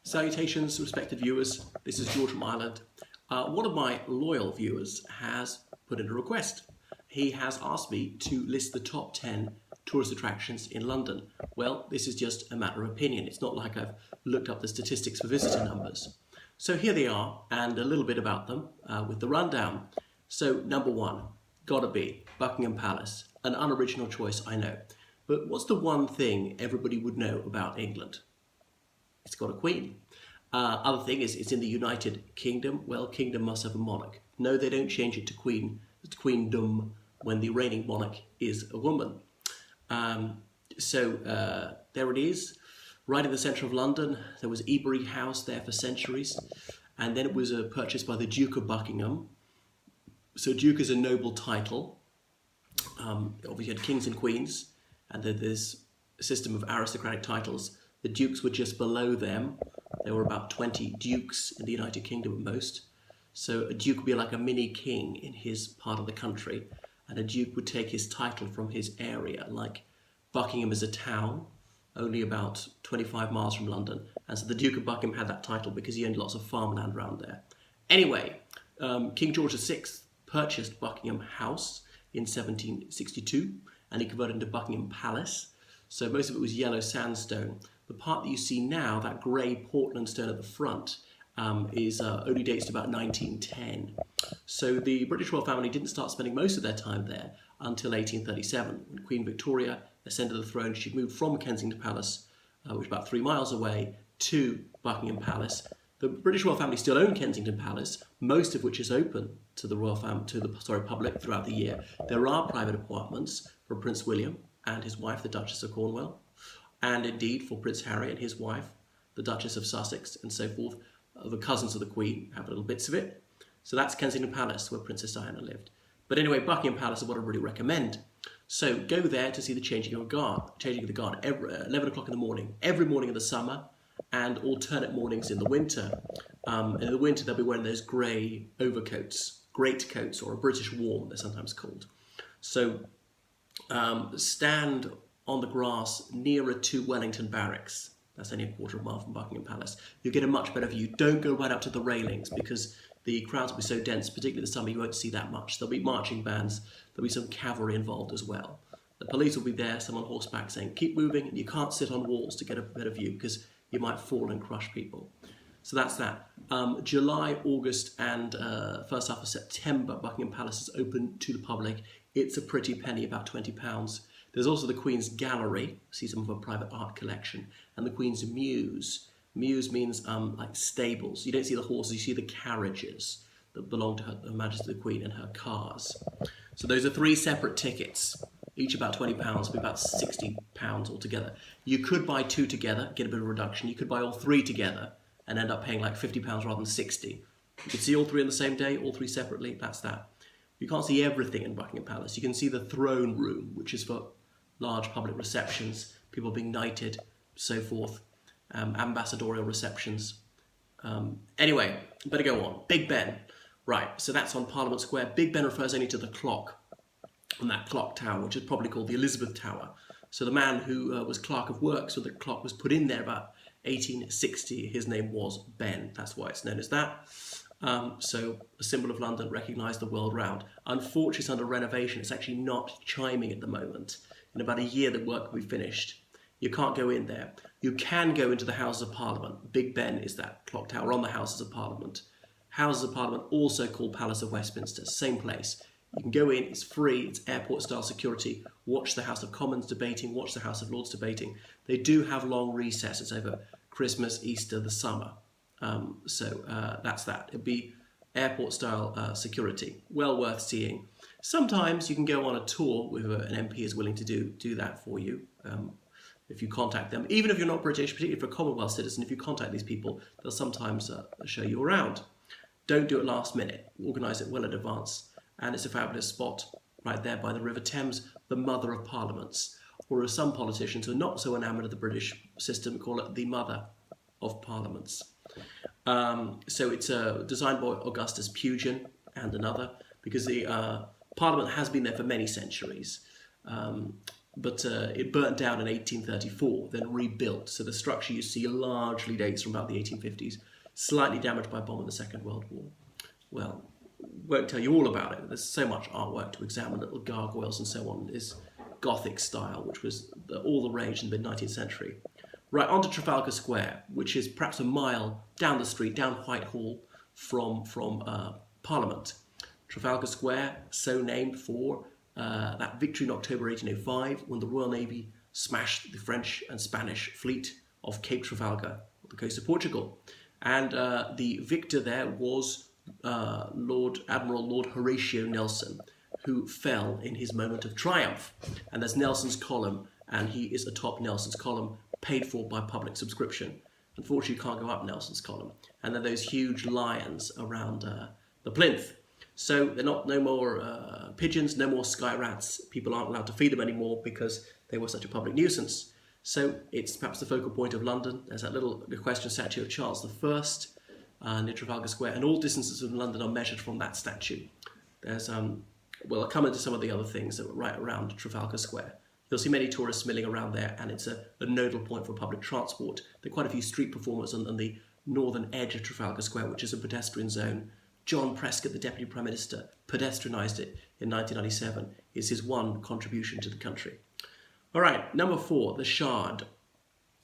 Salutations, respected viewers. This is George from Ireland. One of my loyal viewers has put in a request. He has asked me to list the top 10 tourist attractions in London. Well, this is just a matter of opinion. It's not like I've looked up the statistics for visitor numbers. So here they are, and a little bit about them with the rundown. So number 1, gotta be Buckingham Palace. An unoriginal choice, I know. But what's the one thing everybody would know about England? It's got a queen. Other thing is, it's in the United Kingdom. Well, kingdom must have a monarch. No, they don't change it to queendom when the reigning monarch is a woman. There it is, right in the centre of London. There was Ebury House there for centuries, and then it was purchased by the Duke of Buckingham. So Duke is a noble title. Obviously, you had kings and queens, and then there's a system of aristocratic titles. The dukes were just below them. There were about 20 dukes in the United Kingdom at most. So a duke would be like a mini king in his part of the country, and a duke would take his title from his area. Like Buckingham is a town, only about 25 miles from London, and so the Duke of Buckingham had that title because he owned lots of farmland around there. Anyway, King George VI purchased Buckingham House in 1762, and he converted it into Buckingham Palace. So most of it was yellow sandstone. The part that you see now, that grey Portland stone at the front, only dates to about 1910. So the British royal family didn't start spending most of their time there until 1837, when Queen Victoria ascended the throne. She moved from Kensington Palace, which is about 3 miles away, to Buckingham Palace. The British royal family still own Kensington Palace, most of which is open to the public throughout the year. There are private apartments for Prince William and his wife, the Duchess of Cornwall, and indeed for Prince Harry and his wife, the Duchess of Sussex, and so forth. The cousins of the Queen have little bits of it. So that's Kensington Palace, where Princess Diana lived. But anyway, Buckingham Palace is what I really recommend. So go there to see the changing of the guard, every 11 o'clock in the morning, every morning in the summer, and alternate mornings in the winter. In the winter, they'll be wearing those grey overcoats, greatcoats, or a British warm, they're sometimes called. So stand on the grass nearer to Wellington Barracks. That's only a quarter of a mile from Buckingham Palace. You'll get a much better view. Don't go right up to the railings because the crowds will be so dense, particularly in the summer, you won't see that much. There'll be marching bands, there'll be some cavalry involved as well. The police will be there, some on horseback saying, keep moving, and you can't sit on walls to get a better view because you might fall and crush people. So that's that. July, August, and first half of September, Buckingham Palace is open to the public. It's a pretty penny, about £20. There's also the Queen's Gallery, see some of her private art collection, and the Queen's Mews. Mews means like stables. You don't see the horses, you see the carriages that belong to Her Majesty the Queen and her cars. So those are 3 separate tickets, each about £20, be about £60 altogether. You could buy 2 together, get a bit of a reduction. You could buy all 3 together and end up paying like £50 rather than 60. You could see all 3 on the same day, all 3 separately, that's that. You can't see everything in Buckingham Palace. You can see the throne room, which is for large public receptions, people being knighted, so forth, ambassadorial receptions. Anyway, better go on. Big Ben. Right, so that's on Parliament Square. Big Ben refers only to the clock on that clock tower, which is probably called the Elizabeth Tower. So the man who was Clerk of Works when the clock was put in there about 1860, his name was Ben. That's why it's known as that. So a symbol of London, recognised the world round. Unfortunately, it's under renovation. It's actually not chiming at the moment. In about a year, the work will be finished. You can't go in there. You can go into the Houses of Parliament. Big Ben is that clock tower on the Houses of Parliament. Houses of Parliament, also called Palace of Westminster, same place. You can go in, it's free, it's airport-style security. Watch the House of Commons debating, watch the House of Lords debating. They do have long recesses over Christmas, Easter, the summer. That's that. It'd be airport-style security. Well worth seeing. Sometimes you can go on a tour with an MP is willing to do that for you. If you contact them, even if you're not British, particularly for a Commonwealth citizen, if you contact these people, they'll sometimes show you around. Don't do it last minute. Organise it well in advance. And it's a fabulous spot right there by the River Thames, the mother of parliaments. Or as some politicians who are not so enamoured of the British system call it the mother of parliaments. So it's designed by Augustus Pugin and another, because the Parliament has been there for many centuries. but it burnt down in 1834, then rebuilt. So the structure you see largely dates from about the 1850s, slightly damaged by a bomb in the Second World War. Well, won't tell you all about it. There's so much artwork to examine, little gargoyles and so on. This Gothic style, which was all the rage in the mid-19th century. Right, on to Trafalgar Square, which is perhaps a mile down the street, down Whitehall from Parliament. Trafalgar Square, so named for that victory in October 1805 when the Royal Navy smashed the French and Spanish fleet off Cape Trafalgar, on the coast of Portugal. And the victor there was Admiral Lord Horatio Nelson, who fell in his moment of triumph. And there's Nelson's column, and he is atop Nelson's column, paid for by public subscription. Unfortunately, you can't go up Nelson's column. And there are those huge lions around the plinth. So they're no more pigeons, no more sky rats. People aren't allowed to feed them anymore because they were such a public nuisance. So it's perhaps the focal point of London. There's that little equestrian statue of Charles I near Trafalgar Square, and all distances in London are measured from that statue. There's I'll come into some of the other things that were right around Trafalgar Square. You'll see many tourists milling around there, and it's a nodal point for public transport. There are quite a few street performers on the northern edge of Trafalgar Square, which is a pedestrian zone. John Prescott, the Deputy Prime Minister, pedestrianised it in 1997. It's his one contribution to the country. All right, number 4, the Shard.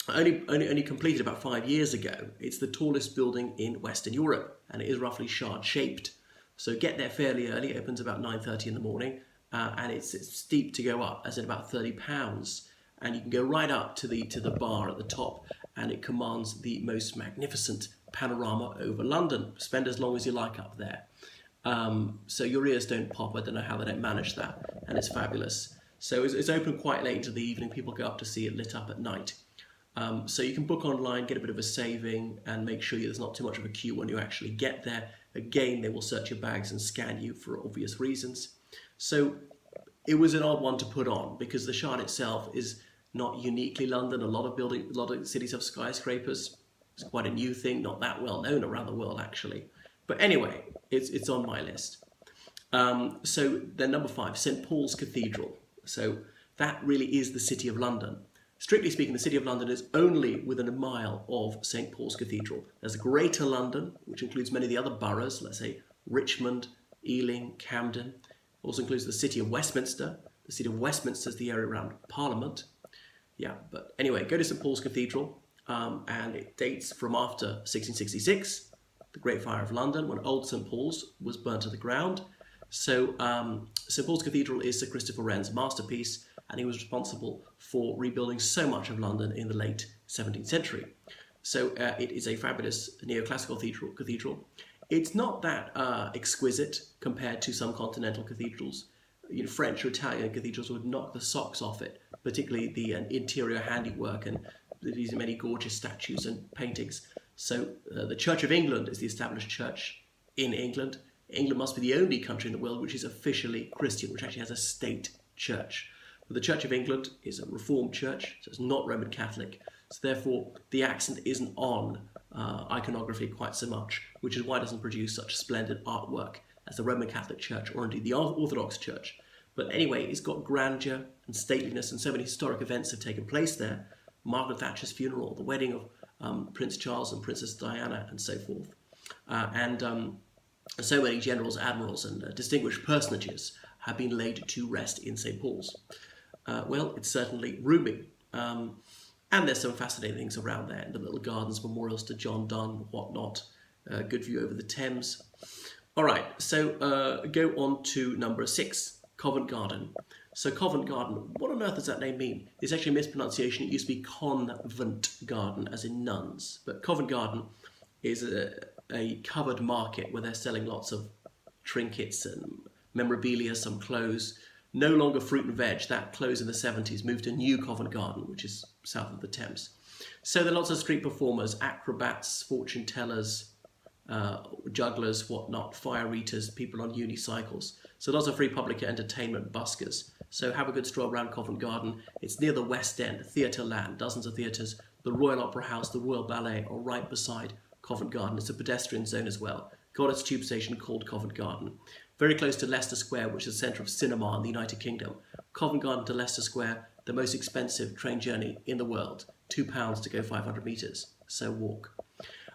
Only completed about 5 years ago. It's the tallest building in Western Europe, and it is roughly shard-shaped. So get there fairly early. It opens about 9:30 in the morning, and it's steep to go up, as in about 30 pounds. And you can go right up to the bar at the top, and it commands the most magnificent panorama over London. Spend as long as you like up there. So your ears don't pop. I don't know how they don't manage that, and it's fabulous. So it's open quite late into the evening. People go up to see it lit up at night. So you can book online, get a bit of a saving, and make sure there's not too much of a queue when you actually get there. Again, they will search your bags and scan you for obvious reasons. So it was an odd one to put on because the Shard itself is not uniquely London. A lot of cities have skyscrapers. It's quite a new thing, not that well known around the world actually. But anyway, it's on my list. So then number 5, St. Paul's Cathedral. So that really is the City of London. Strictly speaking, the City of London is only within a mile of St. Paul's Cathedral. There's Greater London, which includes many of the other boroughs, let's say Richmond, Ealing, Camden. It also includes the City of Westminster. The City of Westminster is the area around Parliament. Yeah, but anyway, go to St. Paul's Cathedral, and it dates from after 1666, the Great Fire of London, when old St. Paul's was burnt to the ground. So St. Paul's Cathedral is Sir Christopher Wren's masterpiece, and he was responsible for rebuilding so much of London in the late 17th century. So it is a fabulous neoclassical cathedral. It's not that exquisite compared to some continental cathedrals. French or Italian cathedrals would knock the socks off it, particularly the interior handiwork and these many gorgeous statues and paintings. So the Church of England is the established church in England. England must be the only country in the world which is officially Christian, which actually has a state church. But the Church of England is a Reformed church, so it's not Roman Catholic. So therefore, the accent isn't on iconography quite so much, which is why it doesn't produce such splendid artwork as the Roman Catholic Church or indeed the Orthodox Church. But anyway, it's got grandeur and stateliness, and so many historic events have taken place there. Margaret Thatcher's funeral, the wedding of Prince Charles and Princess Diana, and so forth. And so many generals, admirals, and distinguished personages have been laid to rest in St. Paul's. Well, it's certainly roomy. And there's some fascinating things around there. The little gardens, memorials to John Donne, whatnot. Good view over the Thames. All right, so go on to number 6, Covent Garden. So Covent Garden, what on earth does that name mean? It's actually a mispronunciation. It used to be Convent Garden, as in nuns. But Covent Garden is a covered market where they're selling lots of trinkets and memorabilia, some clothes. No longer fruit and veg. That closed in the 70s, moved to New Covent Garden, which is south of the Thames. So there are lots of street performers, acrobats, fortune tellers, jugglers, whatnot, fire eaters, people on unicycles. So lots of free public entertainment, buskers. So have a good stroll around Covent Garden. It's near the West End, Theatre Land, dozens of theatres. The Royal Opera House, the Royal Ballet are right beside Covent Garden. It's a pedestrian zone as well. Got its tube station called Covent Garden. Very close to Leicester Square, which is the centre of cinema in the United Kingdom. Covent Garden to Leicester Square, the most expensive train journey in the world. £2 to go 500 metres, so walk.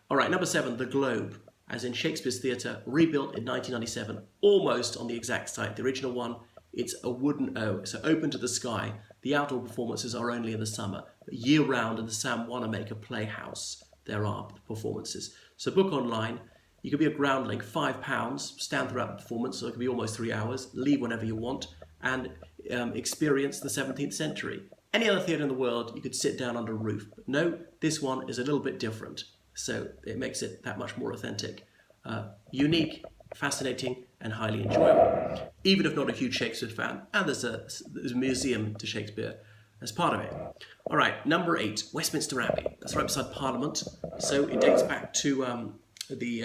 All right, number 7, the Globe, as in Shakespeare's theatre, rebuilt in 1997, almost on the exact site. The original one, it's a wooden O, so open to the sky. The outdoor performances are only in the summer, but year-round in the Sam Wanamaker Playhouse, there are performances. So book online. You could be a groundling, £5, stand throughout the performance, so it could be almost 3 hours, leave whenever you want, and experience the 17th century. Any other theatre in the world, you could sit down under a roof. But no, this one is a little bit different, so it makes it that much more authentic. Unique, fascinating, and highly enjoyable. Even if not a huge Shakespeare fan, and there's a museum to Shakespeare as part of it. All right, number 8, Westminster Abbey. That's right beside Parliament. So it dates back to the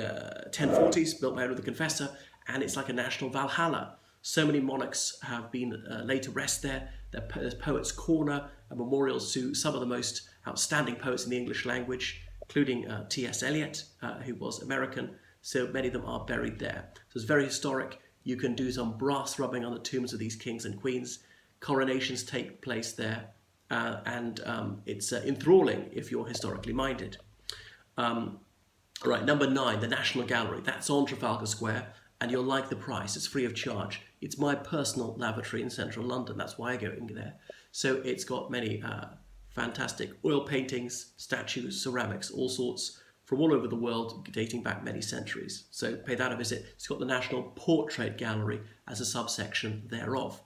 1040s, built by Edward the Confessor, and it's like a national Valhalla. So many monarchs have been laid to rest there. There's Poets' Corner and memorials to some of the most outstanding poets in the English language, including T.S. Eliot, who was American. So many of them are buried there. So it's very historic. You can do some brass rubbing on the tombs of these kings and queens. Coronations take place there, and it's enthralling if you're historically minded. All right, number 9, the National Gallery. That's on Trafalgar Square, and you'll like the price. It's free of charge. It's my personal lavatory in central London. That's why I go in there. So it's got many fantastic oil paintings, statues, ceramics, all sorts from all over the world, dating back many centuries. So pay that a visit. It's got the National Portrait Gallery as a subsection thereof.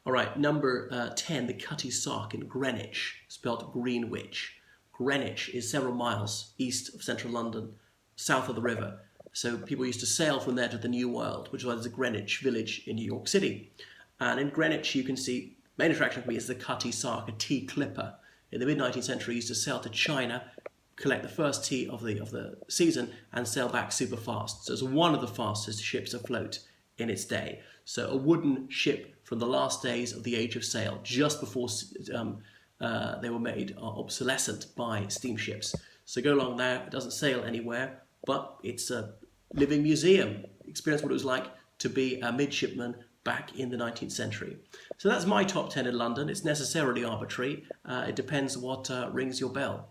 All right, number 10, the Cutty Sark in Greenwich, spelt Greenwich. Greenwich is several miles east of central London, south of the river. So people used to sail from there to the New World, which was the Greenwich Village in New York City. And in Greenwich, you can see, main attraction for me is the Cutty Sark, a tea clipper. In the mid-19th century, used to sail to China, collect the first tea of the season, and sail back super fast. So it's one of the fastest ships afloat in its day. So a wooden ship from the last days of the age of sail, just before they were made, are obsolescent by steamships. So go along there. It doesn't sail anywhere, but it's a living museum. Experience what it was like to be a midshipman back in the 19th century. So that's my top 10 in London. It's necessarily arbitrary. It depends what rings your bell.